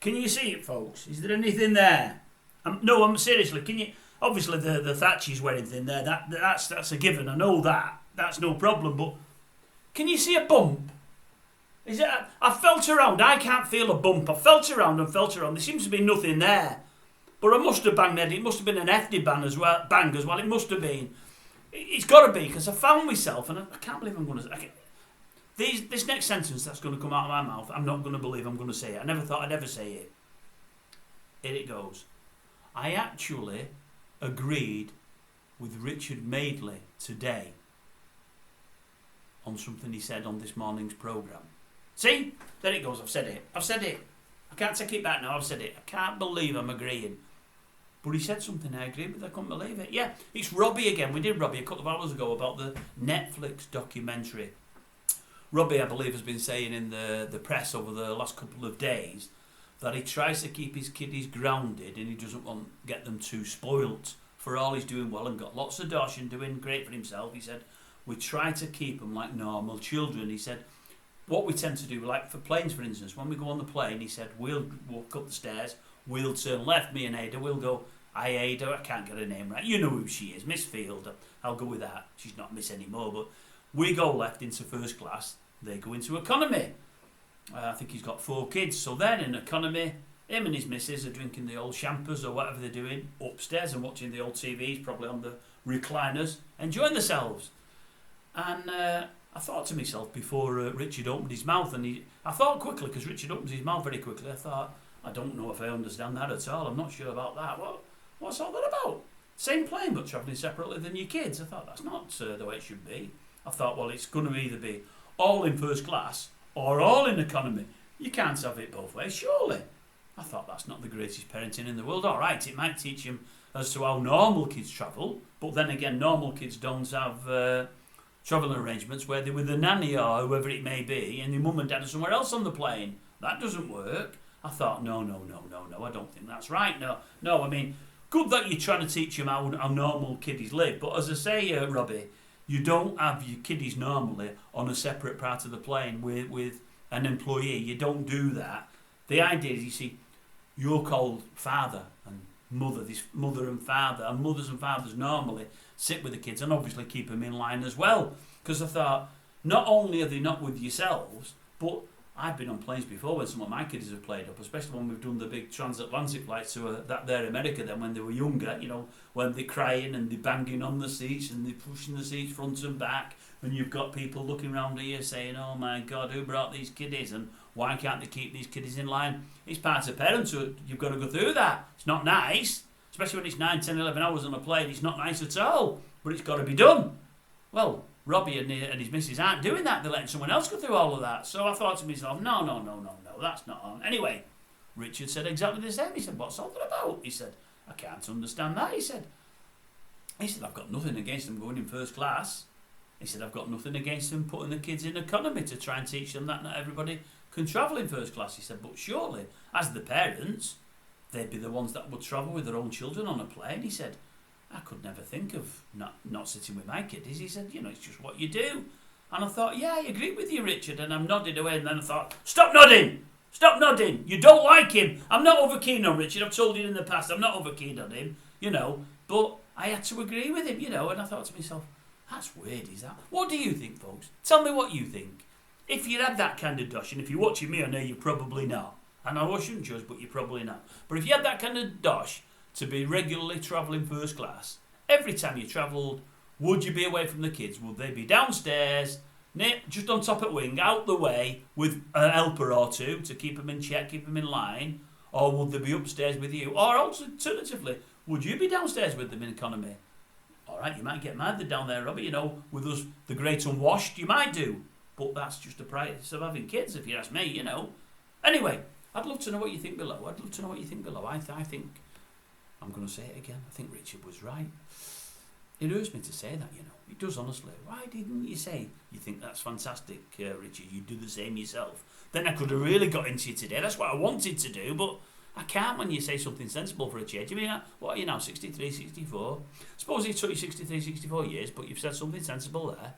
Can you see it, folks? Is there anything there? No, I'm seriously. Can you? Obviously, the Thatcher's wearing thing there. That's a given. I know that. That's no problem. But can you see a bump? Is it? I felt around. I can't feel a bump. I felt around and felt around. There seems to be nothing there. But I must have banged it. It must have been an FD bang as well. It must have been. It's got to be, because I found myself, and I can't believe I'm going to. This next sentence that's going to come out of my mouth, I'm not going to believe I'm going to say it. I never thought I'd ever say it. Here it goes. I actually agreed with Richard Madeley today on something he said on this morning's programme. See? There it goes. I've said it. I can't take it back now. I've said it. I can't believe I'm agreeing. But he said something I agreed with. I couldn't believe it. Yeah, it's Robbie again. We did Robbie a couple of hours ago about the Netflix documentary. Robbie, I believe, has been saying in the press over the last couple of days that he tries to keep his kiddies grounded and he doesn't want to get them too spoilt. For all, he's doing well and got lots of dosh and doing great for himself. He said, we try to keep them like normal children. He said, what we tend to do, like for planes, for instance, when we go on the plane, he said, we'll walk up the stairs, we'll turn left, me and Ada, we'll go, hi Ada, I can't get her name right. You know who she is, Miss Field. I'll go with that. She's not Miss anymore, but we go left into first class, they go into economy. I think he's got 4 kids, so then in economy, him and his missus are drinking the old champers or whatever they're doing upstairs and watching the old TVs, probably on the recliners, enjoying themselves. And I thought to myself before Richard opened his mouth, and I thought quickly, because Richard opens his mouth very quickly, I thought, I don't know if I understand that at all, I'm not sure about that. What's all that about? Same plane but travelling separately than your kids. I thought that's not the way it should be. I thought, well, it's going to either be all in first class or all in economy. You can't have it both ways, surely. I thought that's not the greatest parenting in the world. All right, it might teach him as to how normal kids travel, but then again, normal kids don't have travelling arrangements where they're with a nanny or whoever it may be, and your mum and dad are somewhere else on the plane. That doesn't work. I thought, no, I don't think that's right. No, I mean, good that you're trying to teach them how normal kiddies live, but as I say, Robbie, you don't have your kiddies normally on a separate part of the plane with an employee. You don't do that. The idea is, you see, you're called father and mother, this mother and father, and mothers and fathers normally sit with the kids and obviously keep them in line as well. Because I thought, not only are they not with yourselves, but I've been on planes before when some of my kids have played up, especially when we've done the big transatlantic flights to that there America then when they were younger, you know, when they're crying and they're banging on the seats and they're pushing the seats front and back, and you've got people looking around here saying, oh my God, who brought these kiddies and why can't they keep these kiddies in line? It's part of parenthood. You've got to go through that. It's not nice, especially when it's 9, 10, 11 hours on a plane. It's not nice at all, but it's got to be done. Well, Robbie and his missus aren't doing that. They're letting someone else go through all of that. So I thought to myself, no, that's not on. Anyway, Richard said exactly the same. He said, what's all that about? He said, I can't understand that. He said, I've got nothing against them going in first class. He said, I've got nothing against them putting the kids in economy to try and teach them that not everybody can travel in first class. He said, but surely, as the parents, they'd be the ones that would travel with their own children on a plane. He said, I could never think of not sitting with my kiddies. He said, it's just what you do. And I thought, yeah, I agree with you, Richard. And I'm nodding away, and then I thought, stop nodding. You don't like him. I'm not over keen on Richard. I've told you in the past, I'm not over keen on him, But I had to agree with him, and I thought to myself, that's weird, is that? What do you think, folks? Tell me what you think. If you had that kind of dosh, and if you're watching me, I know you're probably not. And I shouldn't judge, but you're probably not. But if you had that kind of dosh to be regularly travelling first class, every time you travelled, would you be away from the kids? Would they be downstairs, just on top of wing, out the way, with a helper or two to keep them in check, keep them in line? Or would they be upstairs with you? Or alternatively, would you be downstairs with them in economy? All right, you might get mad down there, Robbie, with us, the great unwashed, you might do. But that's just the price of having kids, if you ask me, Anyway, I'd love to know what you think below. I think, I'm going to say it again, I think Richard was right. It hurts me to say that, It does, honestly. Why didn't you say, you think that's fantastic, Richard, you do the same yourself? Then I could have really got into you today. That's what I wanted to do, but I can't when you say something sensible for a change. I mean, what are you now, 63, 64? Suppose it took you 63, 64 years, but you've said something sensible there.